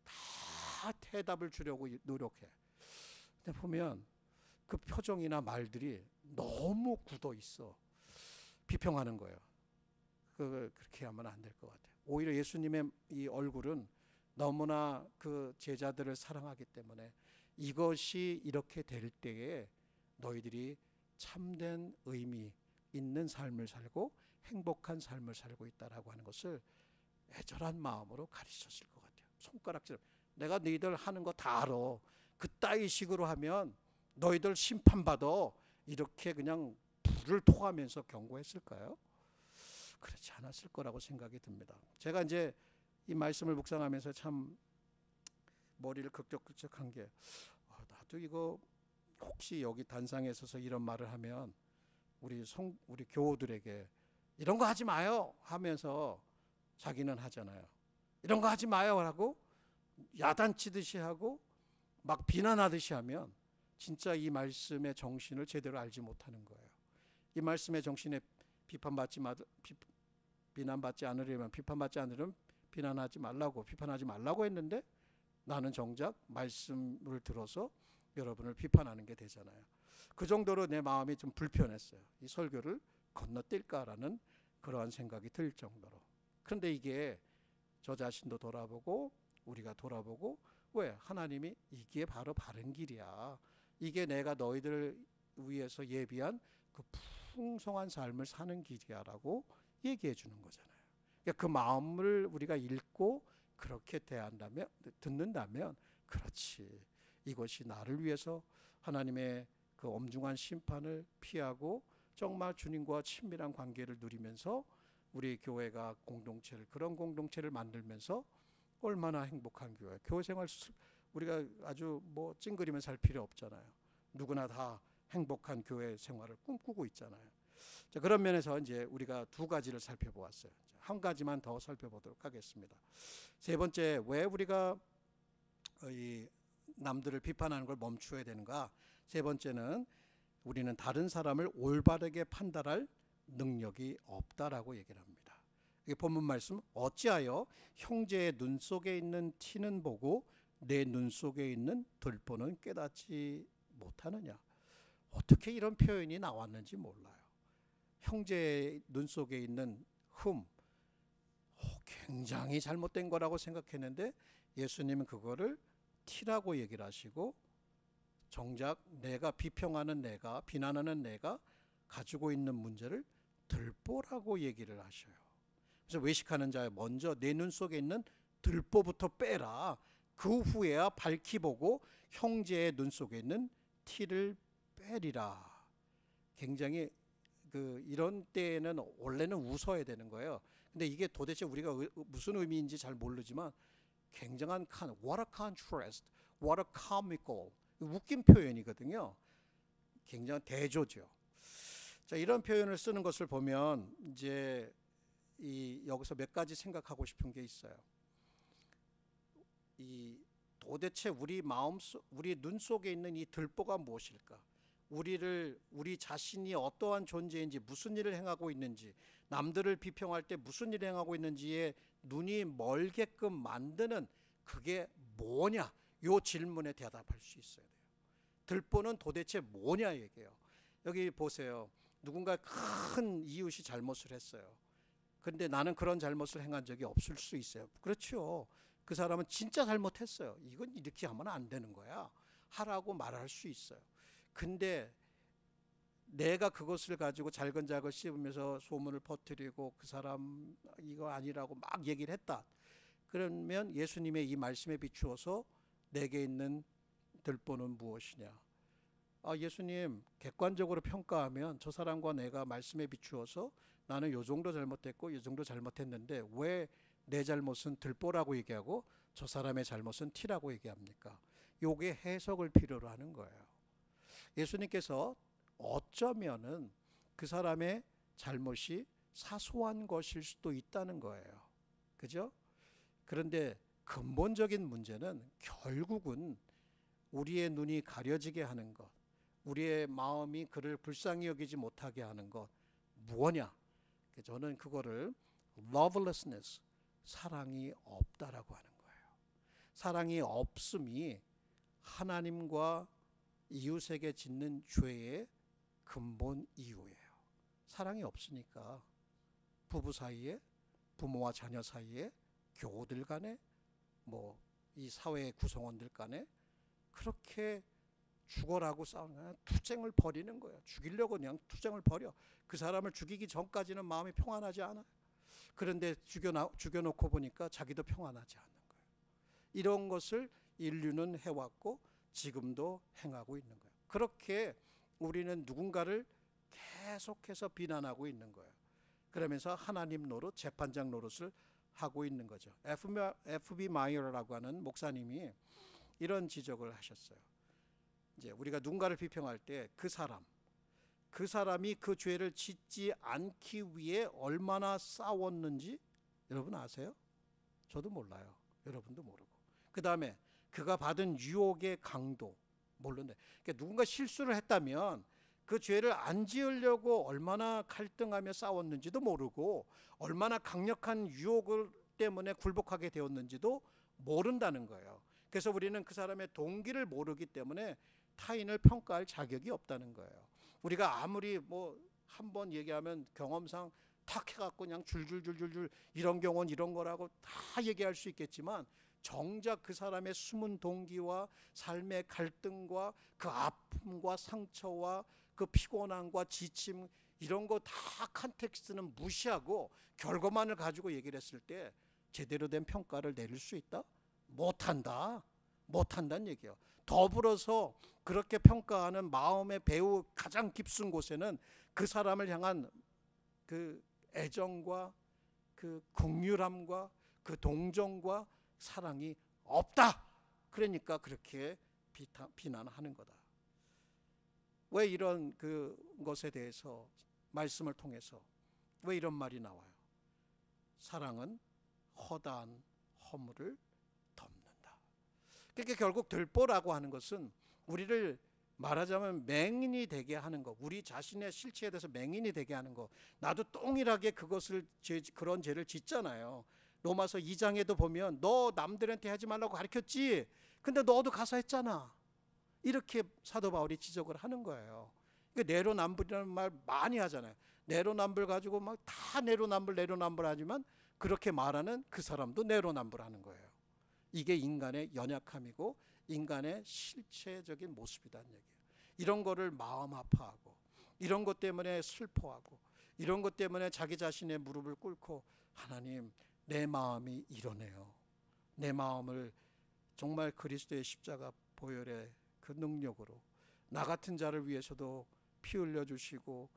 다 대답을 주려고 노력해. 근데 보면 그 표정이나 말들이 너무 굳어 있어. 비평하는 거예요. 그렇게 하면 안 될 것 같아요. 오히려 예수님의 이 얼굴은 너무나 그 제자들을 사랑하기 때문에 이것이 이렇게 될 때에 너희들이 참된 의미 있는 삶을 살고 행복한 삶을 살고 있다라고 하는 것을 애절한 마음으로 가르쳤을 것 같아요. 손가락질, 내가 너희들 하는 거 다 알아. 그따위 식으로 하면 너희들 심판받아. 이렇게 그냥 불을 토하면서 경고했을까요? 그렇지 않았을 거라고 생각이 듭니다. 제가 이제 이 말씀을 묵상하면서 참 머리를 긁적긁적한 게, 나도 이거 혹시 여기 단상에 서서 이런 말을 하면 우리 교우들에게 이런 거 하지 마요 하면서 자기는 하잖아요. 이런 거 하지 마요 하고 야단치듯이 하고 막 비난하듯이 하면 진짜 이 말씀의 정신을 제대로 알지 못하는 거예요. 이 말씀의 정신에 비난받지 않으려면, 비판받지 않으려면 비판하지 말라고 했는데 나는 정작 말씀을 들어서 여러분을 비판하는 게 되잖아요. 그 정도로 내 마음이 좀 불편했어요. 이 설교를 건너뛸까라는 그러한 생각이 들 정도로. 그런데 이게 저 자신도 돌아보고 우리가 돌아보고, 왜? 하나님이 이게 바로 바른 길이야. 이게 내가 너희들을 위해서 예비한 그 풍성한 삶을 사는 길이야라고 얘기해 주는 거잖아요. 그러니까 그 마음을 우리가 읽고 그렇게 듣는다면 그렇지, 이것이 나를 위해서 하나님의 그 엄중한 심판을 피하고 정말 주님과 친밀한 관계를 누리면서 우리 교회가 그런 공동체를 만들면서 얼마나 행복한 교회 생활, 우리가 아주 뭐 찡그리면 살 필요 없잖아요. 누구나 다 행복한 교회 생활을 꿈꾸고 있잖아요. 자, 그런 면에서 이제 우리가 두 가지를 살펴보았어요. 한 가지만 더 살펴보도록 하겠습니다. 세 번째, 왜 우리가 이 남들을 비판하는 걸 멈추어야 되는가? 세 번째는 우리는 다른 사람을 올바르게 판단할 능력이 없다라고 얘기를 합니다. 이게 본문 말씀, 어찌하여 형제의 눈 속에 있는 티는 보고 내 눈 속에 있는 들보는 깨닫지 못하느냐. 어떻게 이런 표현이 나왔는지 몰라요. 형제의 눈 속에 있는 흠, 굉장히 잘못된 거라고 생각했는데 예수님은 그거를 티라고 얘기를 하시고, 정작 내가 비평하는, 내가 비난하는 내가 가지고 있는 문제를 들보라고 얘기를 하셔요. 그래서 외식하는 자여, 먼저 내 눈 속에 있는 들보부터 빼라. 그 후에야 밝히 보고 형제의 눈 속에 있는 티를 빼리라. 굉장히 이런 때에는 원래는 웃어야 되는 거예요. 근데 이게 도대체 우리가 무슨 의미인지 잘 모르지만 굉장한 what a contrast, what a comical, 웃긴 표현이거든요. 굉장히 대조죠. 자, 이런 표현을 쓰는 것을 보면 이제 여기서 몇 가지 생각하고 싶은 게 있어요. 도대체 우리 눈 속에 있는 이 들보가 무엇일까? 우리 자신이 어떠한 존재인지, 무슨 일을 행하고 있는지, 남들을 비평할 때 무슨 일을 행하고 있는지에 눈이 멀게끔 만드는 그게 뭐냐? 요 질문에 대답할 수 있어야 돼요. 들보는 도대체 뭐냐 얘기예요. 여기 보세요. 누군가 큰 이웃이 잘못을 했어요. 그런데 나는 그런 잘못을 행한 적이 없을 수 있어요. 그렇죠. 그 사람은 진짜 잘못했어요. 이건 이렇게 하면 안 되는 거야. 하라고 말할 수 있어요. 근데 내가 그것을 가지고 잘근잘근 씹으면서 소문을 퍼뜨리고 그 사람 이거 아니라고 막 얘기를 했다. 그러면 예수님의 이 말씀에 비추어서 내게 있는 들보는 무엇이냐? 예수님, 객관적으로 평가하면 저 사람과 내가 말씀에 비추어서 나는 요 정도 잘못했고 요 정도 잘못했는데 왜 내 잘못은 들보라고 얘기하고 저 사람의 잘못은 티라고 얘기합니까? 요게 해석을 필요로 하는 거예요. 예수님께서 어쩌면은 그 사람의 잘못이 사소한 것일 수도 있다는 거예요. 그죠? 그런데 근본적인 문제는 결국은 우리의 눈이 가려지게 하는 것, 우리의 마음이 그를 불쌍히 여기지 못하게 하는 것, 무엇이냐? 저는 그거를 lovelessness, 사랑이 없다라고 하는 거예요. 사랑이 없음이 하나님과 이웃에게 짓는 죄의 근본 이유예요. 사랑이 없으니까 부부 사이에, 부모와 자녀 사이에, 교우들 간에, 이 사회의 구성원들 간에 그렇게 죽어라고 싸우는 거야. 투쟁을 벌이는 거예요. 죽이려고 그냥 투쟁을 벌여. 그 사람을 죽이기 전까지는 마음이 평안하지 않아요. 그런데 죽여놓고 보니까 자기도 평안하지 않는 거예요. 이런 것을 인류는 해왔고 지금도 행하고 있는 거예요. 그렇게 우리는 누군가를 계속해서 비난하고 있는 거예요. 그러면서 하나님 노릇, 재판장 노릇을 하고 있는 거죠. F.B. 마이어라고 하는 목사님이 이런 지적을 하셨어요. 이제 우리가 누군가를 비평할 때 그 사람이 그 죄를 짓지 않기 위해 얼마나 싸웠는지 여러분 아세요? 저도 몰라요. 여러분도 모르고. 그 다음에 그가 받은 유혹의 강도 모르는데, 그러니까 누군가 실수를 했다면 그 죄를 안 지으려고 얼마나 갈등하며 싸웠는지도 모르고 얼마나 강력한 유혹을 때문에 굴복하게 되었는지도 모른다는 거예요. 그래서 우리는 그 사람의 동기를 모르기 때문에 타인을 평가할 자격이 없다는 거예요. 우리가 아무리 한번 얘기하면 경험상 탁 해갖고 그냥 줄줄줄줄줄 이런 경우는 이런 거라고 다 얘기할 수 있겠지만 정작 그 사람의 숨은 동기와 삶의 갈등과 그 아픔과 상처와 그 피곤함과 지침 이런 거 다 컨텍스트는 무시하고 결과만을 가지고 얘기를 했을 때 제대로 된 평가를 내릴 수 있다? 못한다는 얘기예요. 더불어서 그렇게 평가하는 마음의 배후 가장 깊은 곳에는 그 사람을 향한 그 애정과 그 긍휼함과 그 동정과 사랑이 없다. 그러니까 그렇게 비난하는 거다. 왜 이런 것에 대해서 말씀을 통해서 왜 이런 말이 나와요? 사랑은 허다한 허물을 덮는다. 그러니까 결국 들보라고 하는 것은 우리를 말하자면 맹인이 되게 하는 거, 우리 자신의 실체에 대해서 맹인이 되게 하는 거. 나도 동일하게 그런 죄를 짓잖아요. 로마서 2장에도 보면 너 남들한테 하지 말라고 가르쳤지, 근데 너도 가서 했잖아. 이렇게 사도 바울이 지적을 하는 거예요. 그러니까 내로남불이라는 말 많이 하잖아요. 내로남불 가지고 막 다 내로남불 하지만 그렇게 말하는 그 사람도 내로남불하는 거예요. 이게 인간의 연약함이고 인간의 실체적인 모습이라는 얘기예요. 이런 거를 마음 아파하고, 이런 것 때문에 슬퍼하고, 이런 것 때문에 자기 자신의 무릎을 꿇고, 하나님, 내 마음이 이러네요. 내 마음을 정말 그리스도의 십자가 보혈의 그 능력으로 나 같은 자를 위해서도 피 흘려주시고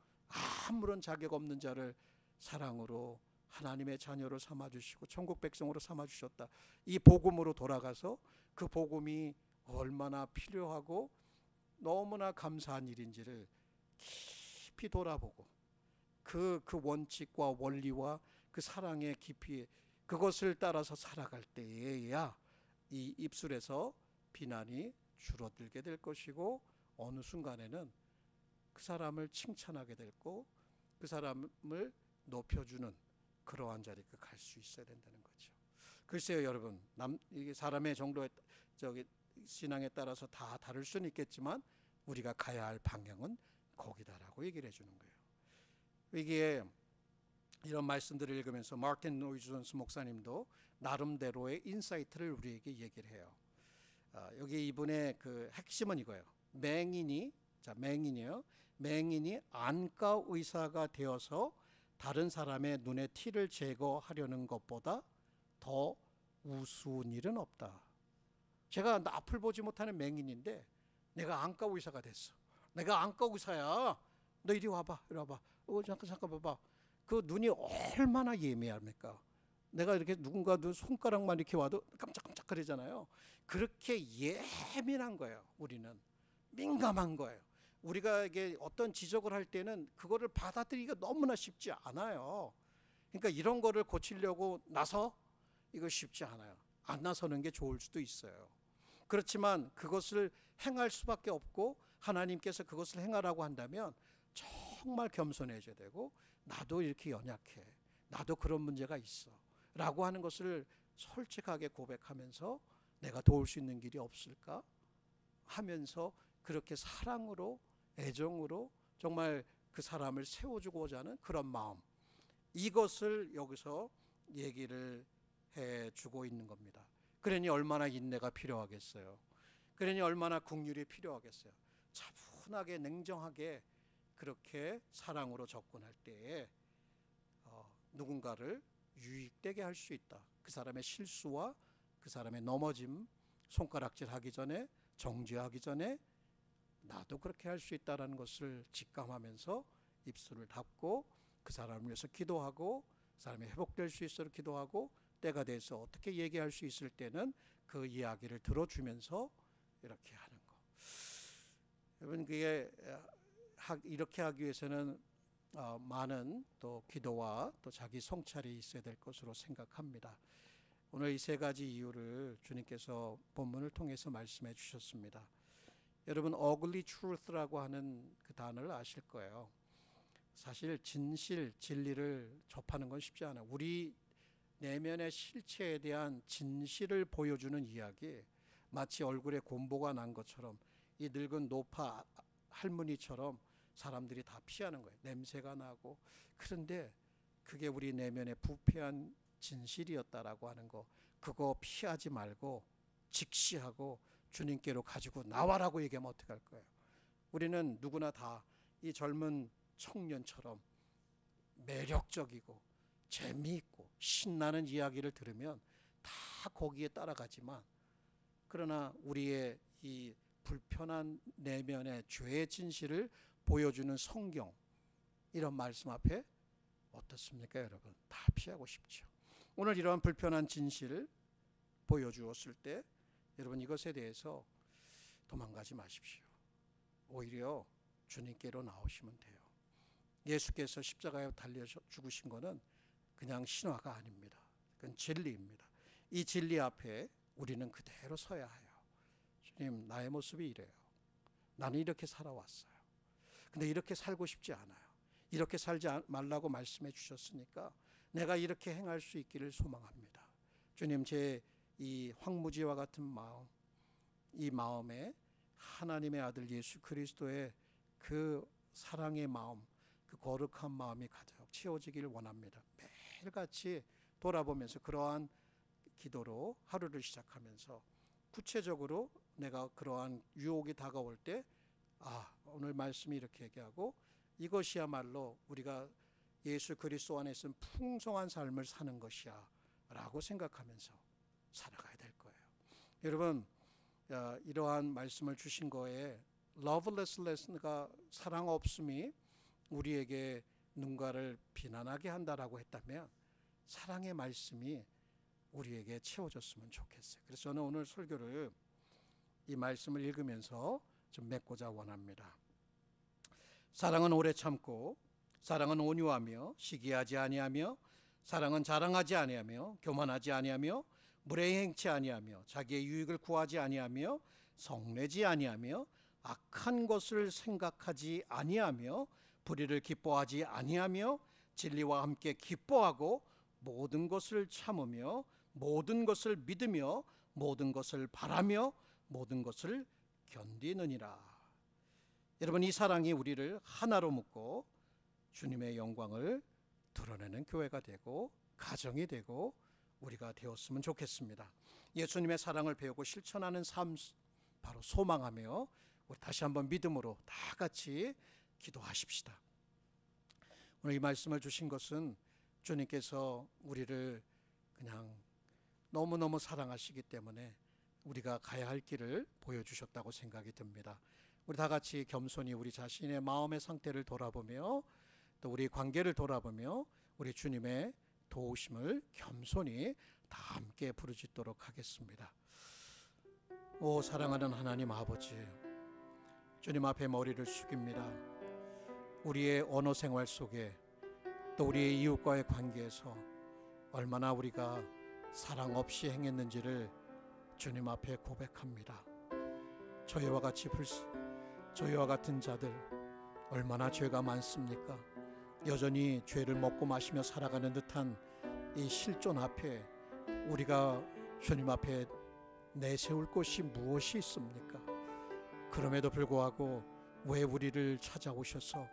아무런 자격 없는 자를 사랑으로 하나님의 자녀로 삼아주시고 천국 백성으로 삼아주셨다. 이 복음으로 돌아가서 그 복음이 얼마나 필요하고 너무나 감사한 일인지를 깊이 돌아보고 그 원칙과 원리와 그 사랑의 깊이, 그것을 따라서 살아갈 때에야 이 입술에서 비난이 줄어들게 될 것이고, 어느 순간에는 그 사람을 칭찬하게 되고 그 사람을 높여주는 그러한 자리에 갈 수 있어야 된다는 거죠. 글쎄요 여러분, 이게 사람의 정도에 신앙에 따라서 다 다를 수는 있겠지만 우리가 가야 할 방향은 거기다라고 얘기를 해주는 거예요. 이게 이런 말씀들을 읽으면서 마틴 로이드 존스 목사님도 나름대로의 인사이트를 우리에게 얘기를 해요. 여기 이분의 그 핵심은 이거예요. 맹인이요. 맹인이 안과 의사가 되어서 다른 사람의 눈에 티를 제거하려는 것보다 더 우스운 일은 없다. 제가 앞을 보지 못하는 맹인인데 내가 안과 의사가 됐어. 내가 안과 의사야. 너 이리 와봐. 이리 와봐. 잠깐 봐봐. 그 눈이 얼마나 예민합니까? 내가 이렇게 누군가 손가락만 이렇게 와도 깜짝깜짝 거리잖아요. 그렇게 예민한 거예요. 우리는 민감한 거예요. 우리가 이게 어떤 지적을 할 때는 그거를 받아들이기가 너무나 쉽지 않아요. 그러니까 이런 거를 고치려고 나서 이거 쉽지 않아요. 안 나서는 게 좋을 수도 있어요. 그렇지만 그것을 행할 수밖에 없고 하나님께서 그것을 행하라고 한다면 정말 겸손해져야 되고, 나도 이렇게 연약해, 나도 그런 문제가 있어 라고 하는 것을 솔직하게 고백하면서 내가 도울 수 있는 길이 없을까 하면서 그렇게 사랑으로, 애정으로 정말 그 사람을 세워주고자 하는 그런 마음, 이것을 여기서 얘기를 해주고 있는 겁니다. 그러니 얼마나 인내가 필요하겠어요. 그러니 얼마나 긍휼이 필요하겠어요. 차분하게 냉정하게 그렇게 사랑으로 접근할 때에 누군가를 유익되게 할 수 있다. 그 사람의 실수와 그 사람의 넘어짐, 손가락질하기 전에, 정죄하기 전에 나도 그렇게 할 수 있다는 것을 직감하면서 입술을 닫고 그 사람을 위해서 기도하고 그 사람이 회복될 수 있도록 기도하고, 때가 돼서 어떻게 얘기할 수 있을 때는 그 이야기를 들어주면서 이렇게 하는 거. 여러분, 그게 이렇게 하기 위해서는 많은 또 기도와 또 자기 성찰이 있어야 될 것으로 생각합니다. 오늘 이 세 가지 이유를 주님께서 본문을 통해서 말씀해 주셨습니다. 여러분, ugly truth라고 하는 그 단어를 아실 거예요. 사실 진실, 진리를 접하는 건 쉽지 않아요. 우리 내면의 실체에 대한 진실을 보여주는 이야기, 마치 얼굴에 곰보가 난 것처럼, 이 늙은 노파 할머니처럼 사람들이 다 피하는 거예요. 냄새가 나고. 그런데 그게 우리 내면의 부패한 진실이었다라고 하는 거, 그거 피하지 말고 직시하고 주님께로 가지고 나와라고 얘기하면 어떡할 거예요? 우리는 누구나 다 이 젊은 청년처럼 매력적이고 재미있고 신나는 이야기를 들으면 다 거기에 따라가지만, 그러나 우리의 이 불편한 내면의 죄의 진실을 보여주는 성경, 이런 말씀 앞에 어떻습니까 여러분? 다 피하고 싶죠. 오늘 이러한 불편한 진실을 보여주었을 때 여러분, 이것에 대해서 도망가지 마십시오. 오히려 주님께로 나오시면 돼요. 예수께서 십자가에 달려 죽으신 것은 그냥 신화가 아닙니다. 그건 진리입니다. 이 진리 앞에 우리는 그대로 서야 해요. 주님, 나의 모습이 이래요. 나는 이렇게 살아왔어요. 근데 이렇게 살고 싶지 않아요. 이렇게 살지 말라고 말씀해 주셨으니까 내가 이렇게 행할 수 있기를 소망합니다. 주님, 제 이 황무지와 같은 마음, 이 마음에 하나님의 아들 예수 그리스도의 그 사랑의 마음, 그 거룩한 마음이 가득 채워지기를 원합니다. 매일같이 돌아보면서 그러한 기도로 하루를 시작하면서 구체적으로 내가 그러한 유혹이 다가올 때 오늘 말씀이 이렇게 얘기하고 이것이야말로 우리가 예수 그리스도 안에 있는 풍성한 삶을 사는 것이야 라고 생각하면서 살아가야 될 거예요. 여러분, 이러한 말씀을 주신 거에 lovelessness가 사랑 없음이 우리에게 누군가를 비난하게 한다라고 했다면 사랑의 말씀이 우리에게 채워졌으면 좋겠어요. 그래서 저는 오늘 설교를 이 말씀을 읽으면서 좀 맺고자 원합니다. 사랑은 오래 참고, 사랑은 온유하며 시기하지 아니하며, 사랑은 자랑하지 아니하며 교만하지 아니하며 무례히 행치 아니하며 자기의 유익을 구하지 아니하며 성내지 아니하며 악한 것을 생각하지 아니하며 불의를 기뻐하지 아니하며 진리와 함께 기뻐하고 모든 것을 참으며 모든 것을 믿으며 모든 것을 바라며 모든 것을 견디느니라. 여러분, 이 사랑이 우리를 하나로 묶고 주님의 영광을 드러내는 교회가 되고 가정이 되고 우리가 되었으면 좋겠습니다. 예수님의 사랑을 배우고 실천하는 삶, 바로 소망하며 우리 다시 한번 믿음으로 다 같이 기도하십시다. 오늘 이 말씀을 주신 것은 주님께서 우리를 그냥 너무너무 사랑하시기 때문에 우리가 가야 할 길을 보여주셨다고 생각이 듭니다. 우리 다 같이 겸손히 우리 자신의 마음의 상태를 돌아보며 또 우리 관계를 돌아보며 우리 주님의 도우심을 겸손히 다 함께 부르짖도록 하겠습니다. 오 사랑하는 하나님 아버지, 주님 앞에 머리를 숙입니다. 우리의 언어 생활 속에 또 우리의 이웃과의 관계에서 얼마나 우리가 사랑 없이 행했는지를 주님 앞에 고백합니다. 저희와 같은 자들 얼마나 죄가 많습니까? 여전히 죄를 먹고 마시며 살아가는 듯한 이 실존 앞에 우리가 주님 앞에 내세울 것이 무엇이 있습니까? 그럼에도 불구하고 왜 우리를 찾아오셔서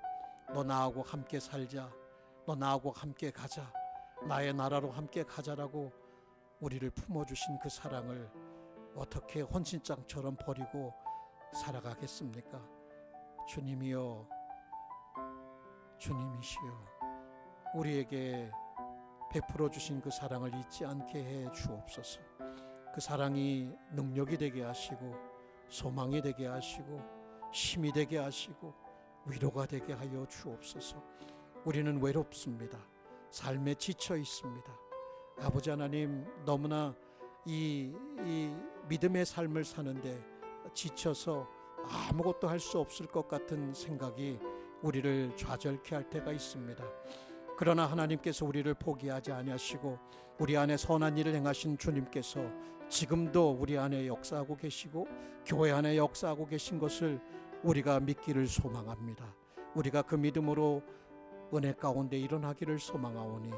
너 나하고 함께 살자, 너 나하고 함께 가자, 나의 나라로 함께 가자라고 우리를 품어주신 그 사랑을 어떻게 헌신장처럼 버리고 살아가겠습니까? 주님이여, 주님이시여, 우리에게 베풀어 주신 그 사랑을 잊지 않게 해 주옵소서. 그 사랑이 능력이 되게 하시고 소망이 되게 하시고 힘이 되게 하시고 위로가 되게 하여 주옵소서. 우리는 외롭습니다. 삶에 지쳐 있습니다. 아버지 하나님, 너무나 이 믿음의 삶을 사는데 지쳐서 아무것도 할 수 없을 것 같은 생각이 우리를 좌절케 할 때가 있습니다. 그러나 하나님께서 우리를 포기하지 아니하시고 우리 안에 선한 일을 행하신 주님께서 지금도 우리 안에 역사하고 계시고 교회 안에 역사하고 계신 것을 우리가 믿기를 소망합니다. 우리가 그 믿음으로 은혜 가운데 일어나기를 소망하오니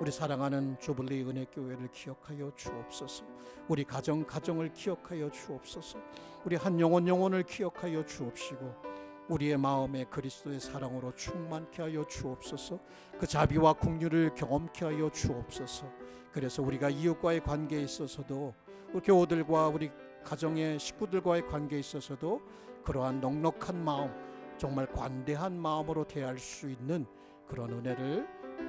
우리 사랑하는 주블리 은혜교회를 기억하여 주옵소서. 우리 가정을 기억하여 주옵소서. 우리 한 영혼을 기억하여 주옵시고 우리의 마음에 그리스도의 사랑으로 충만케 하여 주옵소서. 그 자비와 긍휼을 경험케 하여 주옵소서. 그래서 우리가 이웃과의 관계에 있어서도 우리 교우들과 우리 가정의 식구들과의 관계에 있어서도 그러한 넉넉한 마음, 정말 관대한 마음으로 대할 수 있는 그런 은혜를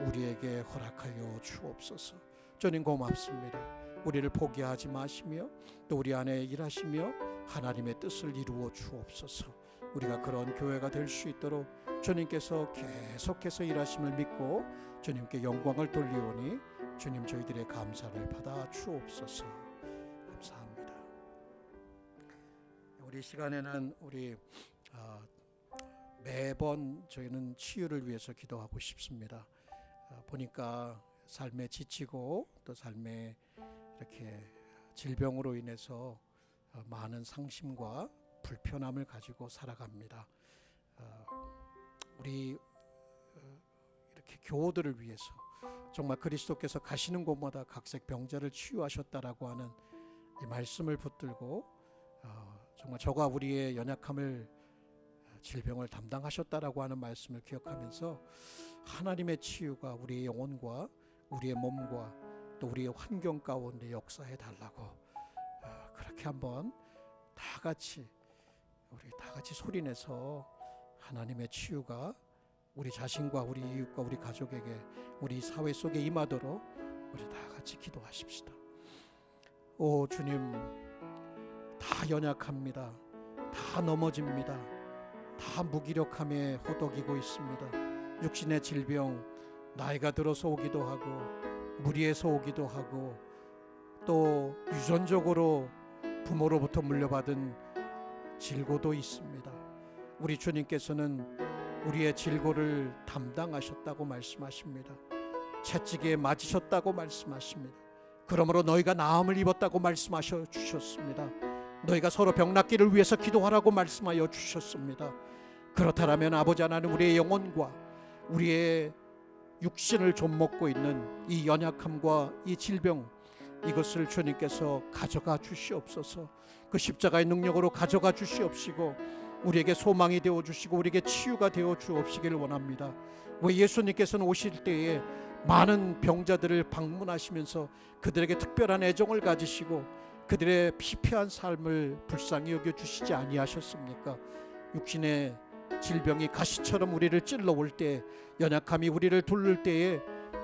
우리에게 허락하여 주옵소서. 주님 고맙습니다. 우리를 포기하지 마시며 또 우리 안에 일하시며 하나님의 뜻을 이루어 주옵소서. 우리가 그런 교회가 될 수 있도록 주님께서 계속해서 일하심을 믿고 주님께 영광을 돌리오니 주님 저희들의 감사를 받아 주옵소서. 감사합니다. 우리 시간에는 우리 매번 저희는 치유를 위해서 기도하고 싶습니다. 보니까 삶에 지치고 또 삶에 이렇게 질병으로 인해서 많은 상심과 불편함을 가지고 살아갑니다. 우리 이렇게 교우들을 위해서 정말 그리스도께서 가시는 곳마다 각색 병자를 치유하셨다라고 하는 이 말씀을 붙들고 정말 저가 우리의 연약함을 질병을 담당하셨다라고 하는 말씀을 기억하면서 하나님의 치유가 우리의 영혼과 우리의 몸과 또 우리의 환경 가운데 역사해 달라고 그렇게 한번 우리 다 같이 소리내서 하나님의 치유가 우리 자신과 우리 이웃과 우리 가족에게 우리 사회 속에 임하도록 우리 다 같이 기도하십시다. 오 주님, 다 연약합니다. 다 넘어집니다. 다 무기력함에 호덕이고 있습니다. 육신의 질병, 나이가 들어서 오기도 하고 무리해서 오기도 하고 또 유전적으로 부모로부터 물려받은 질고도 있습니다. 우리 주님께서는 우리의 질고를 담당하셨다고 말씀하십니다. 채찍에 맞으셨다고 말씀하십니다. 그러므로 너희가 나음을 입었다고 말씀하셔 주셨습니다. 너희가 서로 병낫기를 위해서 기도하라고 말씀하여 주셨습니다. 그렇다면 아버지 하나님, 우리의 영혼과 우리의 육신을 좀먹고 있는 이 연약함과 이 질병, 이것을 주님께서 가져가 주시옵소서. 그 십자가의 능력으로 가져가 주시옵시고 우리에게 소망이 되어 주시고 우리에게 치유가 되어 주옵시기를 원합니다. 왜 예수님께서는 오실 때에 많은 병자들을 방문하시면서 그들에게 특별한 애정을 가지시고 그들의 피폐한 삶을 불쌍히 여겨주시지 아니하셨습니까? 육신의 질병이 가시처럼 우리를 찔러올 때, 연약함이 우리를 둘를 때에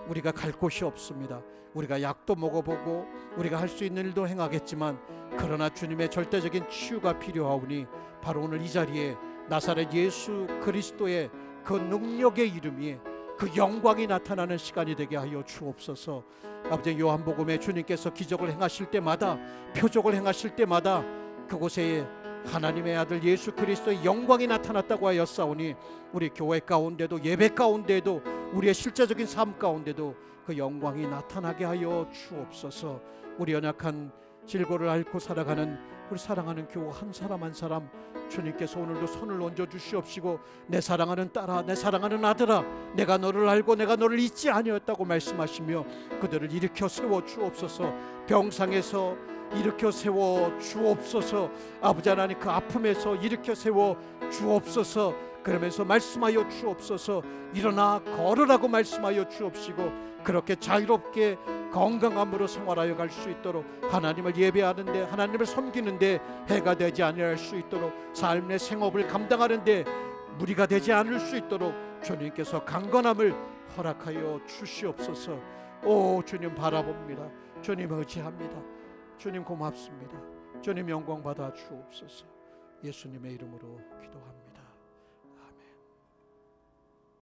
우리가 갈 곳이 없습니다. 우리가 약도 먹어보고 우리가 할 수 있는 일도 행하겠지만 그러나 주님의 절대적인 치유가 필요하오니 바로 오늘 이 자리에 나사렛 예수 그리스도의 그 능력의 이름이, 그 영광이 나타나는 시간이 되게 하여 주옵소서. 아버지, 요한복음에 주님께서 기적을 행하실 때마다, 표적을 행하실 때마다 그곳에 하나님의 아들 예수 그리스도의 영광이 나타났다고 하였사오니 우리 교회 가운데도, 예배 가운데도, 우리의 실제적인 삶 가운데도 그 영광이 나타나게 하여 주옵소서. 우리 연약한 질고를 앓고 살아가는 우리 사랑하는 교우 한 사람 한 사람 주님께서 오늘도 손을 얹어 주시옵시고, 내 사랑하는 딸아, 내 사랑하는 아들아, 내가 너를 알고 내가 너를 잊지 아니었다고 말씀하시며 그들을 일으켜 세워 주옵소서. 병상에서 일으켜 세워 주옵소서. 아버지 하나님, 그 아픔에서 일으켜 세워 주옵소서. 그러면서 말씀하여 주옵소서. 일어나 걸으라고 말씀하여 주옵시고 그렇게 자유롭게 건강함으로 생활하여 갈 수 있도록, 하나님을 예배하는데, 하나님을 섬기는데 해가 되지 아니할 수 있도록, 삶의 생업을 감당하는데 무리가 되지 않을 수 있도록 주님께서 강건함을 허락하여 주시옵소서. 오 주님 바라봅니다. 주님 의지합니다. 주님 고맙습니다. 주님 영광 받아 주옵소서. 예수님의 이름으로 기도합니다.